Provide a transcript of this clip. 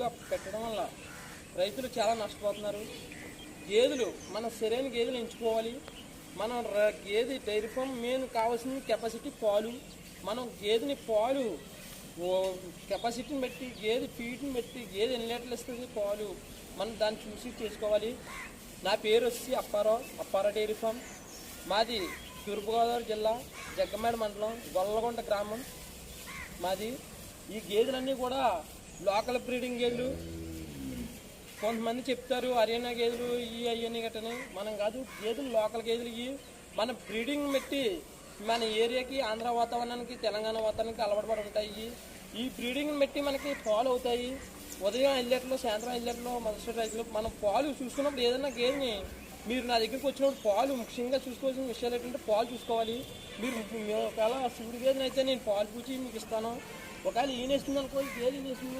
ఎక్కువగా పెట్టడం వల్ల రైతులు చాలా నష్టపోతున్నారు. గేదెలు మనం సరైన గేదెలు ఎంచుకోవాలి. మనం గేదె డైరీ ఫామ్ మెయిన్ కావాల్సిన కెపాసిటీ పాలు. మనం గేదెని పాలు కెపాసిటీని బట్టి, గేదె ఫీడ్ని బట్టి గేదె ఎన్ని లీటర్లు ఇస్తుంది పాలు మనం దాన్ని చూసి చేసుకోవాలి. నా పేరు వచ్చి అప్పారావు డైరీ ఫామ్. మాది తూర్పుగోదావరి జిల్లా జగ్గమేడ మండలం గొల్లగొండ గ్రామం మాది. ఈ గేదెలన్నీ కూడా లోకల్ బ్రీడింగ్ గేదెలు. కొంతమంది చెప్తారు హర్యానా గేదెలు ఇవి అయ్యని గట్టని. మనం కాదు, గేదెలు లోకల్ గేదెలు. ఇవి మన బ్రీడింగ్ బట్టి మన ఏరియాకి, ఆంధ్ర వాతావరణానికి, తెలంగాణ వాతావరణానికి అలవాటు పడి ఉంటాయి. ఈ బ్రీడింగ్ని బట్టి మనకి పాలు అవుతాయి. ఉదయం 5 లీటర్లు, సాయంత్రం 5 లీటర్లు, మొదటి రైతులు. మనం పాలు చూసుకున్నప్పుడు ఏదైనా గేదెని మీరు నా దగ్గరికి వచ్చినప్పుడు పాలు ముఖ్యంగా చూసుకోవాల్సిన విషయాలు ఏంటంటే పాలు చూసుకోవాలి. మీరు ఒకవేళ శివుడి గేదెని అయితే నేను పాలు పూచి మీకు ఇస్తాను. ఒకవేళ ఈయనేస్తుంది అనుకో, గేదె ఈనేస్తుంది